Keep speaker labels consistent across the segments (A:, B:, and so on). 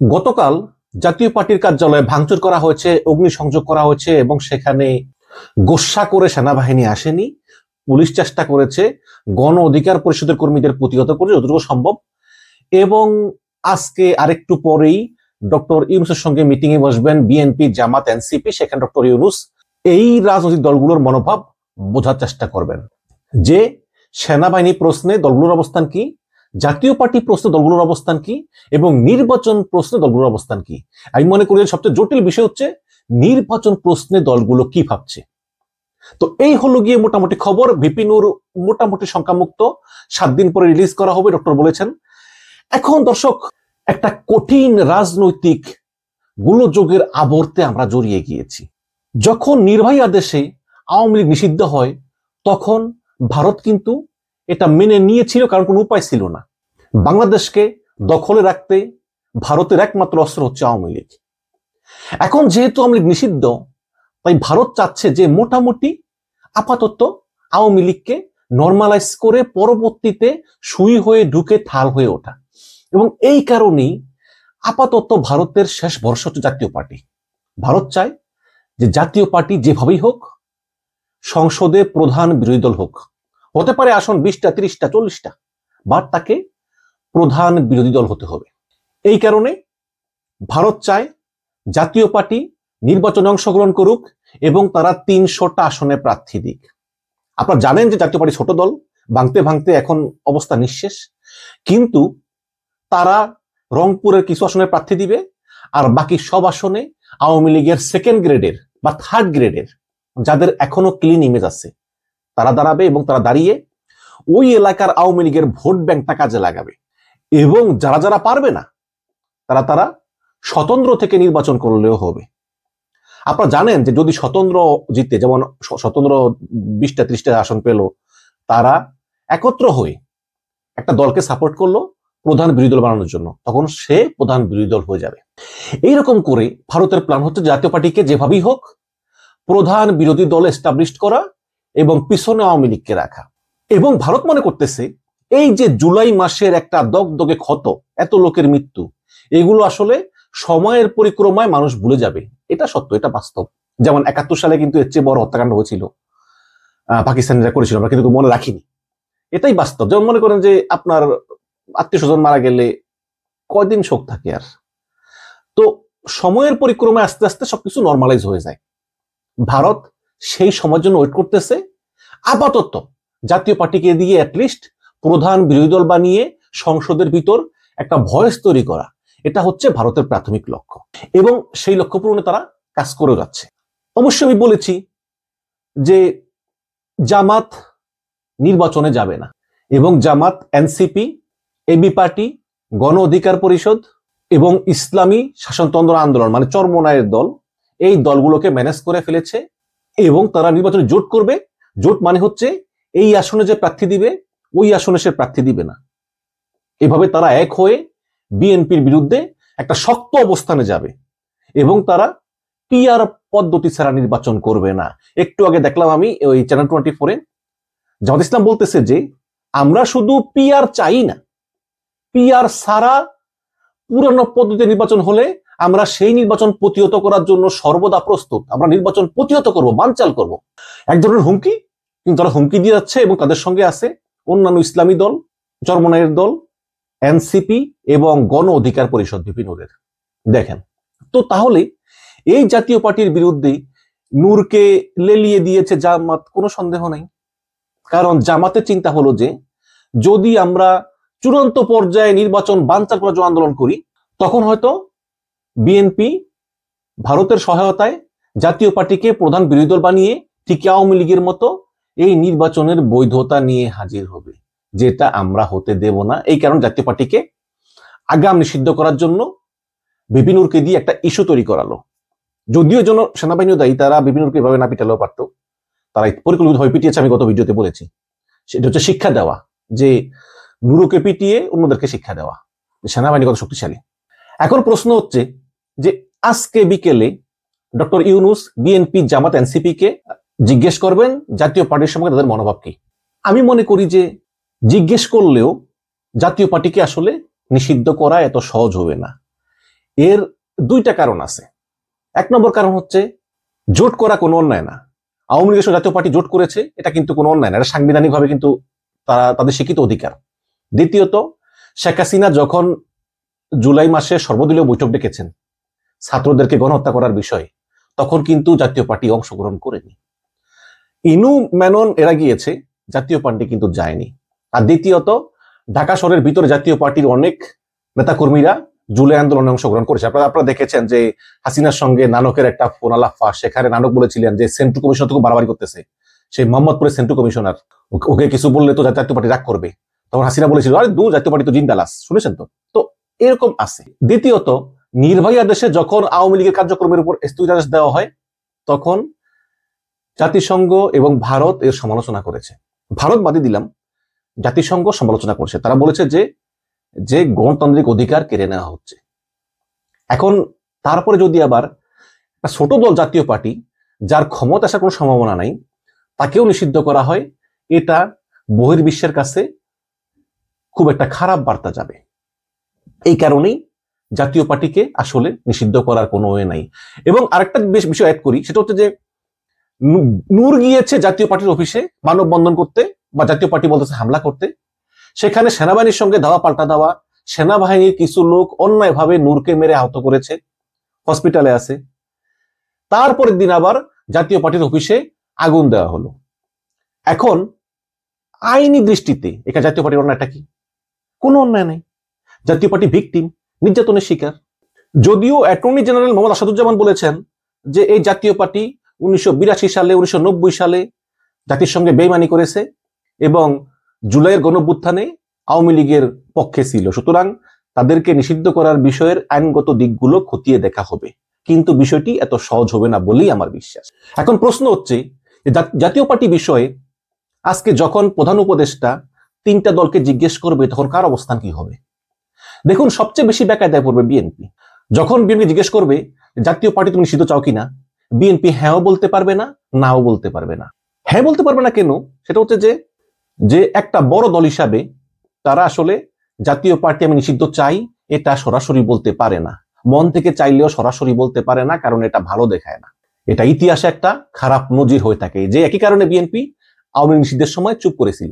A: গতকাল জাতীয় পার্টির কার্যালয়ে ভাঙচুর করা হয়েছে, অগ্নিসংযোগ করা হয়েছে এবং সেখানে গোস্বা করে সেনাবাহিনী আসেনি। পুলিশ চেষ্টা করেছে গণ অধিকার পরিষদের কর্মীদের প্রতিহত করে যতটুকু সম্ভব। এবং আজকে আরেকটু পরেই ডক্টর ইউনূসের সঙ্গে মিটিং এ বসবেন বিএনপি, জামাত, এনসিপি। সেখানে ডক্টর ইউনূস এই রাজনৈতিক দলগুলোর মনোভাব বোঝার চেষ্টা করবেন যে সেনাবাহিনী প্রশ্নে দলগুলোর অবস্থান কি, জাতীয় পার্টি প্রশ্নে দলগুলোর অবস্থান কি এবং নির্বাচন প্রশ্নে দলগুলোর অবস্থান কি। আমি মনে করি সবচেয়ে জটিল বিষয় হচ্ছে নির্বাচন প্রশ্নে দলগুলো কি ভাবছে। তো এই হলো গিয়ে মোটামুটি খবর। ভিপি নূর মোটামুটি সংখ্যামুক্ত, 7 দিন পরে রিলিজ করা হবে ডক্টর বলেছেন। এখন দর্শক, একটা কঠিন রাজনৈতিক গোলযোগের আবর্তে আমরা জড়িয়ে গিয়েছি। যখন নির্বাহী আদেশে আওয়ামী লীগ নিষিদ্ধ হয় তখন ভারত কিন্তু এটা মেনে নিয়েছিল, কারণ কোনো উপায় ছিল না। বাংলাদেশকে দখলে রাখতে ভারতের একমাত্র অস্ত্র হচ্ছে আওয়ামী লীগ। এখন যেহেতু আওয়ামী লীগ নিষিদ্ধ, তাই ভারত চাচ্ছে যে মোটামুটি আপাতত আওয়ামী লীগকে নর্মালাইজ করে পরবর্তীতে সুই হয়ে ঢুকে থাল হয়ে ওঠা। এবং এই কারণেই আপাতত ভারতের শেষ ভরসা হচ্ছে জাতীয় পার্টি। ভারত চায় যে জাতীয় পার্টি যেভাবেই হোক সংসদে প্রধান বিরোধী দল হোক, হতে পারে আসন 20টা, 30টা, 40টা, বাট তাকে প্রধান বিরোধী দল হতে হবে। এই কারণে ভারত চায় জাতীয় পার্টি নির্বাচনে অংশগ্রহণ করুক এবং তারা 300টা আসনে প্রার্থী দিক। আপনারা জানেন যে জাতীয় পার্টি ছোট দল, ভাঙতে ভাঙতে এখন অবস্থা নিঃশেষ, কিন্তু তারা রংপুরের কিছু আসনে প্রার্থী দিবে আর বাকি সব আসনে আওয়ামী লীগের সেকেন্ড গ্রেডের বা থার্ড গ্রেডের যাদের এখনো ক্লিন ইমেজ আছে তারা দাঁড়াবে এবং তারা দাঁড়িয়ে ওই এলাকার আওয়ামী লীগের ভোট ব্যাংকটা কাজে লাগাবে। এবং যারা যারা পারবে না তারা স্বতন্ত্র থেকে নির্বাচন করলেও হবে। আপনারা জানেন যে যদি স্বতন্ত্র জিতে, যেমন স্বতন্ত্র 20টা 30টা আসন পেল, তারা একত্র হয়ে একটা দলকে সাপোর্ট করলো প্রধান বিরোধী দল বানানোর জন্য, তখন সে প্রধান বিরোধী দল হয়ে যাবে। এইরকম করে ভারতের প্ল্যান হচ্ছে জাতীয় পার্টিকে যেভাবেই হোক প্রধান বিরোধী দল এস্টাবলিশ করা এবং পিছনে আওয়ামী লীগকে রাখা। এবং ভারত মনে করতেছে এই যে জুলাই মাসের একটা দগদগে ক্ষত, এত লোকের মৃত্যু, এগুলো আসলে সময়ের পরিক্রমায় মানুষ ভুলে যাবে। এটা সত্য, এটা বাস্তব। যেমন 71 সালে কিন্তু এর চেয়ে বড় হত্যাকাণ্ড হয়েছিল, পাকিস্তানিরা করেছিল, আমরা কিন্তু মনে রাখিনি। এটাই বাস্তব। যেমন মনে করেন যে আপনার আত্মীয় স্বজন মারা গেলে কয়দিন শোক থাকে আর। তো সময়ের পরিক্রমায় আস্তে আস্তে সবকিছু নর্মালাইজ হয়ে যায়। ভারত সেই সময়ের জন্য ওয়েট করতেছে। আপাতত জাতীয় পার্টিকে দিয়ে অ্যাটলিস্ট প্রধান বিরোধী দল বানিয়ে সংসদের ভিতর একটা ভয়েস তৈরি করা, এটা হচ্ছে ভারতের প্রাথমিক লক্ষ্য এবং সেই লক্ষ্য পূরণে তারা কাজ করে যাচ্ছে। অবশ্যই আমি বলেছি যে জামাত নির্বাচনে যাবে না এবং জামাত, এনসিপি, এবি পার্টি, গণ অধিকার পরিষদ এবং ইসলামী শাসনতন্ত্র আন্দোলন মানে চরমোনাইয়ের দল, এই দলগুলোকে ম্যানেজ করে ফেলেছে এবং তারা নির্বাচনে জোট করবে। জোট মানে হচ্ছে এই আসনে যে প্রার্থী দিবে ওই আসনে সে প্রার্থী দিবে না। এভাবে তারা এক হয়ে বিএনপির বিরুদ্ধে একটা শক্ত অবস্থানে যাবে এবং তারা পিআর পদ্ধতি ছাড়া নির্বাচন করবে না। একটু আগে দেখলাম আমি ওই চ্যানেল 24-এ জামাত ইসলাম বলতেছে যে আমরা শুধু পিআর চাই না, পিআর ছাড়া পুরানো পদ্ধতি নির্বাচন হলে আমরা সেই নির্বাচন প্রতিহত করার জন্য সর্বদা প্রস্তুত। আমরা নির্বাচন প্রতিহত করব, বানচাল করব। এক ধরনের হুমকি, কিন্তু তারা হুমকি দিয়ে যাচ্ছে এবং তাদের সঙ্গে আছে অন্যান্য ইসলামী দল, চরমোনাইয়ের দল, এনসিপি এবং গণ অধিকার পরিষদ ভিপি নূরের। দেখেন তো, তাহলে এই জাতীয় পার্টির বিরুদ্ধে নূরকে লেলিয়ে দিয়েছে জামাত, কোনো সন্দেহ নাই। কারণ জামাতের চিন্তা হলো যে যদি আমরা চূড়ান্ত পর্যায়ে নির্বাচন বানচাল করার জন্য আন্দোলন করি, তখন হয়তো বিএনপি ভারতের সহায়তায় জাতীয় পার্টিকে প্রধান বিরোধী দল বানিয়ে ঠিক আওয়ামী লীগের মতো এই নির্বাচনের বৈধতা নিয়ে হাজির হবে, যেটা আমরা হতে দেব না। এই কারণে জাতীয় পার্টিকে আগাম নিষিদ্ধ করার জন্য ভিপি নূরকে দিয়ে একটা ইস্যু তৈরি করালো। যদিও জন্য সেনাবাহিনীও দায়ী, তারা ভিপি নূরকে এভাবে না পিটালেও পারতো, তারা পরিকল্পিতভাবে পিটিয়েছে। আমি গত ভিডিওতে বলেছি, সেটা হচ্ছে শিক্ষা দেওয়া, যে নূরকে পিটিয়ে অন্যদেরকে শিক্ষা দেওয়া সেনাবাহিনী কত শক্তিশালী। এখন প্রশ্ন হচ্ছে যে আজকে বিকেলে ডক্টর ইউনূস বিএনপি, জামাত, এনসিপি কে জিজ্ঞেস করবেন জাতীয় পার্টির সঙ্গে তাদের মনোভাব কি। আমি মনে করি যে জিজ্ঞেস করলেও জাতীয় পার্টিকে আসলে নিষিদ্ধ করা এত সহজ হবে না। এর দুইটা কারণ আছে। এক নম্বর কারণ হচ্ছে জোট করা কোনো অন্যায় না। আওয়ামী লীগের সঙ্গে জাতীয় পার্টি জোট করেছে, এটা কিন্তু কোনো অন্যায় না, এটা সাংবিধানিকভাবে কিন্তু তাদের স্বীকৃত অধিকার। দ্বিতীয়ত, শেখ হাসিনা যখন জুলাই মাসে সর্বদলীয় বৈঠক ডেকেছেন ছাত্রদেরকে গণহত্যা করার বিষয়ে, তখন কিন্তু জাতীয় পার্টি অংশগ্রহণ করেনি। ইনু মেনন এরা গিয়েছে, জাতীয় পার্টি কিন্তু যায়নি। আর দ্বিতীয়ত, ঢাকা শহরের ভিতরে জাতীয় পার্টির অনেক নেতাকর্মীরা জুলাই আন্দোলনে অংশগ্রহণ করেছে। আপনারা দেখেছেন যে হাসিনার সঙ্গে নানকের একটা ফোন আলাপ ফাঁস, সেখানে নানক বলেছিলেন যে সেন্ট্রু কমিশনার তো বাড়াবাড়ি করতেছে, সেই মোহাম্মদপুরের সেন্ট্রু কমিশনার, ওকে কিছু বললে তো জাতীয় পার্টি রাগ করবে। তখন হাসিনা বলেছিল, আরে জাতীয় পার্টি তো জিন্দালাস, শুনেছেন তো। তো এরকম আছে। দ্বিতীয়ত, নির্বাহী আদেশে যখন আওয়ামী লীগের কার্যক্রমের উপর স্থগিতাদেশ দেওয়া হয়, তখন জাতিসংঘ এবং ভারত এর সমালোচনা করেছে। ভারত বাদে দিলাম, জাতিসংঘ সমালোচনা করছে। তারা বলেছে যে গণতান্ত্রিক অধিকার কেড়ে নেওয়া হচ্ছে। এখন তারপরে যদি আবার একটা ছোট দল জাতীয় পার্টি, যার ক্ষমতা আসার কোনো সম্ভাবনা নাই, তাকেও নিষিদ্ধ করা হয়, এটা বহির্বিশ্বের কাছে খুব একটা খারাপ বার্তা যাবে। এই কারণেই জাতীয় পার্টিকে আসলে নিষিদ্ধ করার কোনো ওয়ে নাই। এবং আরেকটা বিষয় অ্যাড করি, সেটা হচ্ছে যে নূর গিয়েছে জাতীয় পার্টির অফিসে মানববন্ধন করতে, বা জাতীয় পার্টি বলতেছে হামলা করতে। সেখানে সেনাবাহিনীর সঙ্গে ধাওয়া পাল্টা দেওয়া, সেনাবাহিনীর কিছু লোক অন্যায়ভাবে নূরকে মেরে আহত করেছে, হসপিটালে আছে। তারপরের দিন আবার জাতীয় পার্টির অফিসে আগুন দেওয়া হলো। এখন আইনি দৃষ্টিতে এখানে জাতীয় পার্টির অন্যায়টা কি? কোনো অন্যায় নাই। জাতীয় পার্টি ভিকটিম, নির্যাতনের শিকার। যদিও অ্যাটর্নি জেনারেল মোহাম্মদ আসাদুজ্জামান বলেছেন যে এই জাতীয় পার্টি 1982 সালে 1990 সালে জাতির সঙ্গে বেইমানি করেছে এবং জুলাইয়ের গণঅভ্যুত্থানে আওয়ামী লীগের পক্ষে ছিল, সুতরাং তাদেরকে নিষিদ্ধ করার বিষয়ের আইনগত দিকগুলো খতিয়ে দেখা হবে। কিন্তু বিষয়টি এত সহজ হবে না বলেই আমার বিশ্বাস। এখন প্রশ্ন হচ্ছে, জাতীয় পার্টি বিষয়ে আজকে যখন প্রধান উপদেষ্টা 3টা দলকে জিজ্ঞেস করবে, তখন কার অবস্থান কি হবে? দেখুন, সবচেয়ে বেশি বেকায়দায় পড়বে বিএনপি। যখন বিএনপি জিজ্ঞেস করবে জাতীয় পার্টি তুমি নিষিদ্ধ চাও কিনা, বিএনপি হ্যাঁও বলতে পারবে না, নাও বলতে পারবে না। হ্যাঁ বলতে পারবে না কেন? সেটা হচ্ছে যে একটা বড় দল হিসাবে তারা আসলে জাতীয় পার্টি আমি নিষিদ্ধ চাই এটা সরাসরি বলতে পারে না, মন থেকে চাইলেও সরাসরি বলতে পারে না, কারণ এটা ভালো দেখায় না। এটা ইতিহাসে একটা খারাপ নজির হয়ে থাকে, যে একই কারণে বিএনপি আওয়ামী লীগ নিষিদ্ধের সময় চুপ করেছিল।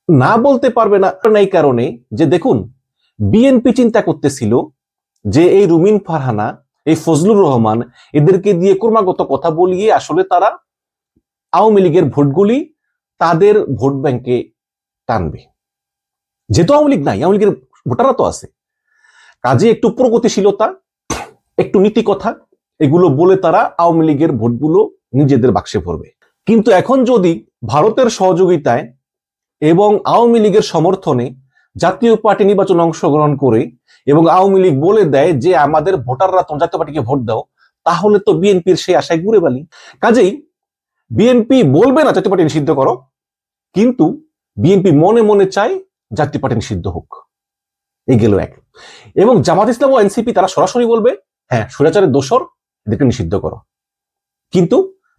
A: না বলতে পারবে না এই কারণে যে দেখুন, বিএনপি চিন্তা করতেছিল যে এই রুমিন ফারহানা, এই ফজলুর রহমান, এদেরকে দিয়ে ক্রমাগত কথা বলিয়ে আসলে তারা আওয়ামী লীগের ভোটগুলি তাদের ভোট ব্যাংকে টানবে। যেহেতু আওয়ামী লীগ নাই, আওয়ামী লীগের ভোটাররা তো আছে, কাজে একটু প্রগতিশীলতা, একটু নীতি কথা, এগুলো বলে তারা আওয়ামী লীগের ভোটগুলো নিজেদের বাক্সে ভরবে। কিন্তু এখন যদি ভারতের সহযোগিতায় এবং আওয়ামী লীগের সমর্থনে জাতীয় পার্টি নির্বাচনে অংশগ্রহণ করে এবং আওয়ামী লীগ বলে দেয় যে আমাদের ভোটাররা তোমরা জাতীয় পার্টিকে ভোট দাও, তাহলে তো বিএনপির সেই আশায় ঘুরে বালি। কাজেই বিএনপি বলবে না জাতীয় পার্টি নিষিদ্ধ করো, কিন্তু বিএনপি মনে মনে চায় জাতীয় পার্টি নিষিদ্ধ হোক। এই গেল এক। এবং জামাত ইসলাম ও এনসিপি তারা সরাসরি বলবে হ্যাঁ স্বৈরাচারের দোসর, এদেরকে নিষিদ্ধ করো। কিন্তু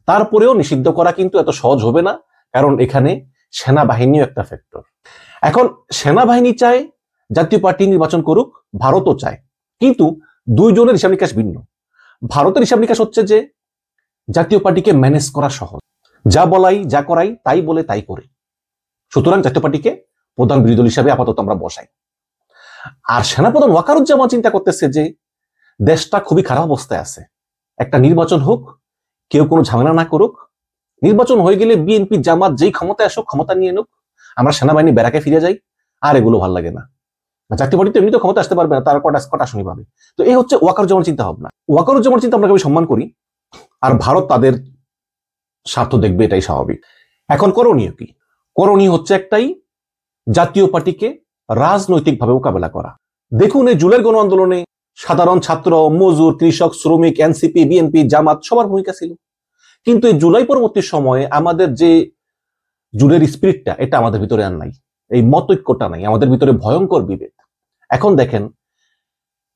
A: তারপরেও নিষিদ্ধ করা কিন্তু এত সহজ হবে না, কারণ এখানে সেনাবাহিনীও একটা ফ্যাক্টর। এখন সেনাবাহিনী চায় জাতীয় পার্টি নির্বাচন করুক, ভারতও চায়, কিন্তু দুইজনের হিসাব নিকাশ ভিন্ন। ভারতের হিসাব নিকাশ হচ্ছে যে জাতীয় পার্টিকে ম্যানেজ করা সহজ, যা বলাই যা করাই তাই বলে তাই করে, সুতরাং জাতীয় পার্টিকে প্রধান বিরোধী দল হিসাবে আপাতত আমরা বসাই। আর সেনাপ্রধান ওয়াকারুজ্জামান চিন্তা করতেছে যে দেশটা খুবই খারাপ অবস্থায় আছে, একটা নির্বাচন হোক, কেউ কোনো ঝামেলা না করুক, নির্বাচন হয়ে গেলে বিএনপি জামাত যেই ক্ষমতায় আসুক ক্ষমতা নিয়ে নিক, আমরা সেনাবাহিনী ব্যারাকে ফিরে যাই। আর এগুলো ভালো লাগে না, জাতীয় পার্টি তো এমনি তো ক্ষমতা আসতে পারবে না, তার কটা শুনি পাবে। তো এই হচ্ছে ওয়াকারুজ্জামান চিন্তা ভাবনা। ওয়াকারুজ্জামান চিন্তা আমরা সম্মান করি, আর ভারত তাদের স্বার্থ দেখবে, এটাই স্বাভাবিক। এখন করণীয় কি? করণীয় হচ্ছে একটাই, জাতীয় পার্টিকে রাজনৈতিকভাবে মোকাবেলা করা। দেখুন, এই জুলাইয়ের গণ আন্দোলনে সাধারণ ছাত্র, মজুর, কৃষক, শ্রমিক, এনসিপি, বিএনপি, জামাত সবার ভূমিকা ছিল। কিন্তু এই জুলাই পরবর্তী সময়ে আমাদের যে জুলাইয়ের স্পিরিটটা, এটা আমাদের ভিতরে আর নাই, এই মতৈক্যটা নাই, আমাদের ভিতরে ভয়ঙ্কর বিভেদ। এখন দেখেন,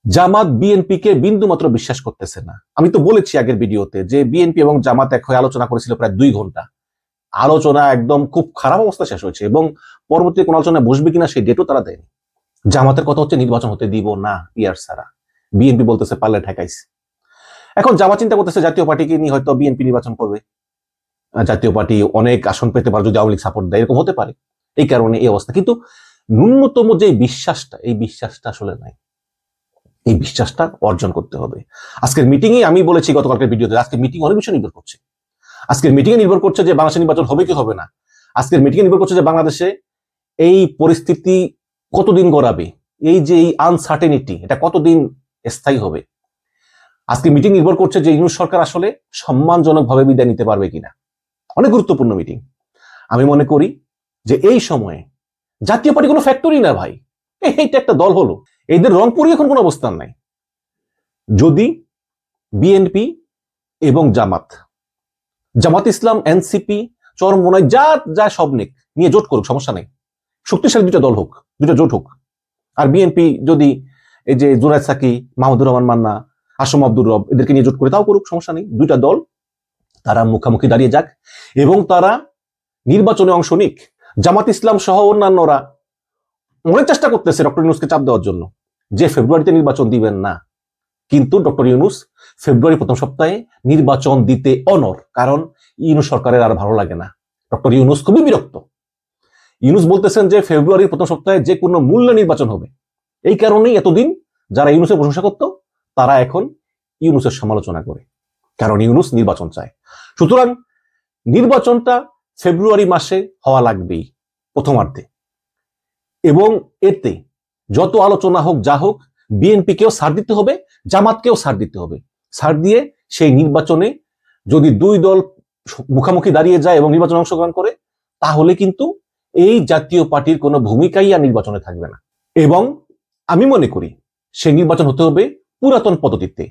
A: জামাত বিএনপি কে বিন্দু মাত্র বিশ্বাস করতেছে না। আমি তো বলেছি আগের ভিডিওতে যে বিএনপি এবং জামাত এক হয়ে আলোচনা করেছিল প্রায় 2 ঘন্টা। আলোচনা একদম খুব খারাপ অবস্থা শেষ হয়েছে, এবং পরবর্তী কোন আলোচনায় বসবে কিনা সেই ডেটও তারা দেয়নি। জামাতের কথা হচ্ছে নির্বাচন হতে দিব না পিয়ার ছাড়া, বিএনপি বলতেছে পাল্লে ঠেকাইছে। এখন জামাত চিন্তা করতেছে জাতীয় পার্টিকে নিয়ে হয়তো বিএনপি নির্বাচন করবে, জাতীয় পার্টি অনেক আসন পেতে পারে যদি আওয়ামী লীগ সাপোর্ট দেয়, এরকম হতে পারে। এই কারণে এই অবস্থা। কিন্তু ন্যূনতম যে বিশ্বাসটা, এই বিশ্বাসটা আসলে নাই। এই বিশ্বাসটা অর্জন করতে হবে। আজকের মিটিং এ আমি বলেছি গতকালকের ভিডিওতে, আজকের মিটিং অনেক বিষয় নির্ভর করছে। আজকের মিটিং এ নির্ভর করছে যে বাংলাদেশে নির্বাচন হবে কি হবে না। আজকের মিটিং এ নির্ভর করছে যে বাংলাদেশে এই পরিস্থিতি কতদিন গড়াবে, এই যে এই আনসার্টেনিটি এটা কতদিন স্থায়ী হবে। আজকে মিটিং নির্ভর করছে যে ইউনূস সরকার আসলে সম্মানজনকভাবে বিদায় নিতে পারবে কিনা। অনেক গুরুত্বপূর্ণ মিটিং। আমি মনে করি যে এই সময়ে জাতীয় পার্টি কোনো ফ্যাক্টরি না ভাই, এইটা একটা দল হলো, এদের রংপুরে এখন কোনো অবস্থান নাই। যদি বিএনপি এবং জামাত ইসলাম, এনসিপি, চরমোনাই যা যা সব নিয়ে জোট করুক, সমস্যা নেই। শক্তিশালী দুটা দল হোক, দুটা জোট হোক। আর বিএনপি যদি এই যে জুনায়েদ সাকি, মাহমুদুর রহমান মান্না, আসম আব্দুর রব এদেরকে নিয়ে জোট করে তাও করুক, সমস্যা নেই। দুইটা দল তারা মুখামুখি দাঁড়িয়ে যাক এবং তারা নির্বাচনে অংশ নিক। জামাত ইসলাম সহ অন্যান্যরা অনেক চেষ্টা করতেছে ডক্টর ইউনূসকে চাপ দেওয়ার জন্য যে ফেব্রুয়ারিতে নির্বাচন দিবেন না, কিন্তু ডক্টর ইউনূস ফেব্রুয়ারি প্রথম সপ্তাহে নির্বাচন দিতে অনর। কারণ ইউনূস সরকারের আর ভালো লাগে না, ডক্টর ইউনূস খুবই বিরক্ত। ইউনূস বলতেছেন যে ফেব্রুয়ারির প্রথম সপ্তাহে যে কোনো মূল্যে নির্বাচন হবে। এই কারণেই এতদিন যারা ইউনূসের প্রশংসা করত তারা এখন ইউনূসের সমালোচনা করে, কারণ ইউনূস নির্বাচন চায়। সুতরাং নির্বাচনটা ফেব্রুয়ারি মাসে হওয়া লাগবেই প্রথমার্ধে, এবং এতে যত আলোচনা হোক যা হোক বিএনপিকেও ছাড় দিতে হবে, জামাতকেও ছাড় দিতে হবে। ছাড় দিয়ে সেই নির্বাচনে যদি দুই দল মুখামুখি দাঁড়িয়ে যায় এবং নির্বাচনে অংশগ্রহণ করে, তাহলে কিন্তু এই জাতীয় পার্টির কোনো ভূমিকাই আর নির্বাচনে থাকবে না। এবং আমি মনে করি সেই নির্বাচন হতে হবে পুরাতন পদ্ধতিতে,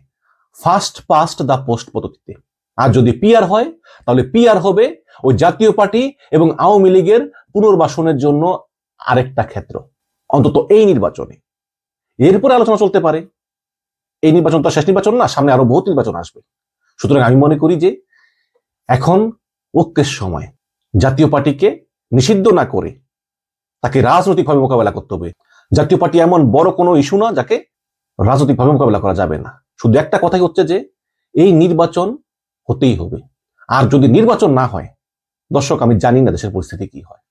A: ফার্স্ট পাস্ট দ্য পোস্ট পদ্ধতিতে। আর যদি পিআর হয় তাহলে পিআর হবে ওই জাতীয় পার্টি এবং আওয়ামী লীগের পুনর্বাসনের জন্য আরেকটা ক্ষেত্র, অন্তত এই নির্বাচনে। এরপরে আলোচনা চলতে পারে। এই নির্বাচন তো শেষ নির্বাচন না, সামনে আরো বহুত নির্বাচন আসবে। সুতরাং আমি মনে করি যে এখন ঐক্যের সময়, জাতীয় পার্টিকে নিষিদ্ধ না করে তাকে রাজনৈতিকভাবে মোকাবেলা করতে হবে। জাতীয় পার্টি এমন বড় কোনো ইস্যু না যাকে রাজনৈতিকভাবে মোকাবেলা করা যাবে না। শুধু একটা কথাই হচ্ছে যে এই নির্বাচন হতেই হবে। আর যদি নির্বাচন না হয়, দর্শক আমি জানি না দেশের পরিস্থিতি কি হয়।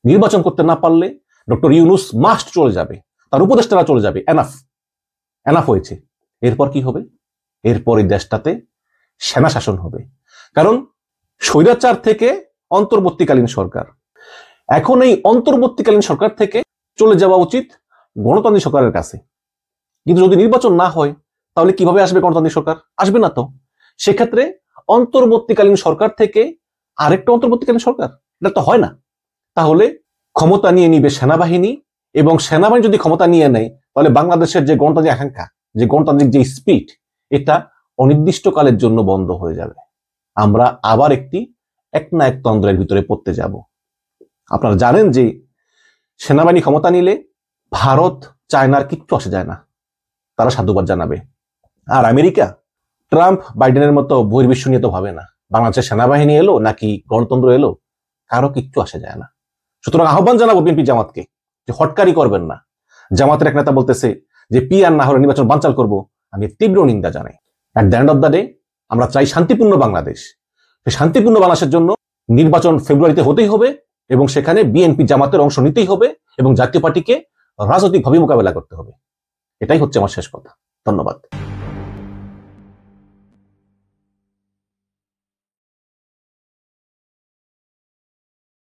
A: নির্বাচন করতে না পারলে ডক্টর ইউনূস মাস্ট চলে যাবে, তার উপদেষ্টারা চলে যাবে। এনাফ হয়েছে। এরপর কি হবে? এরপর এই দেশটাতে সেনা শাসন হবে। কারণ স্বৈরাচার থেকে অন্তর্বর্তীকালীন সরকার, এখন এই অন্তর্বর্তীকালীন সরকার থেকে চলে যাওয়া উচিত গণতান্ত্রিক সরকারের কাছে। কিন্তু যদি নির্বাচন না হয় তাহলে কিভাবে আসবে গণতান্ত্রিক সরকার? আসবে না তো। সেক্ষেত্রে অন্তর্বর্তীকালীন সরকার থেকে আরেকটা অন্তর্বর্তীকালীন সরকার, এটা তো হয় না। তাহলে ক্ষমতা নিয়ে নিবে সেনাবাহিনী, এবং সেনাবাহিনী যদি ক্ষমতা নিয়ে নেয় তাহলে বাংলাদেশের যে গণতান্ত্রিক আকাঙ্ক্ষা, যে গণতান্ত্রিক যে স্পিড, এটা অনির্দিষ্টকালের জন্য বন্ধ হয়ে যাবে। আমরা আবার এক না এক তন্দ্রের ভিতরে পড়তে যাব। আপনারা জানেন যে সেনাবাহিনী ক্ষমতা নিলে ভারত, চায়নার কিচ্ছু আসে যায় না, তারা সাধুবাদ জানাবে। আর আমেরিকা, ট্রাম্প, বাইডেনের মতো বহির্বিশ্ব নিয়ে তো ভাবে না। বাংলাদেশের সেনাবাহিনী এলো নাকি গণতন্ত্র এলো, কারো কিচ্ছু আসে যায় না। সুতরাং আহ্বান জানাবো বিএনপি জামাতকে যে হটকারি করবেন না। জামাতের এক নেতা বলতেছে যে পিআর না হলে নির্বাচন বানচাল করব, আমি তীব্র নিন্দা জানাই। At the end of the day আমরা চাই শান্তিপূর্ণ বাংলাদেশ। সেই শান্তিপূর্ণ বাংলাদেশের জন্য নির্বাচন ফেব্রুয়ারিতে হতেই হবে, এবং সেখানে বিএনপি জামাতের অংশ নিতেই হবে, এবং জাতীয় পার্টিকে রাজনৈতিকভাবে মোকাবেলা করতে হবে। এটাই হচ্ছে আমার শেষ কথা। ধন্যবাদ।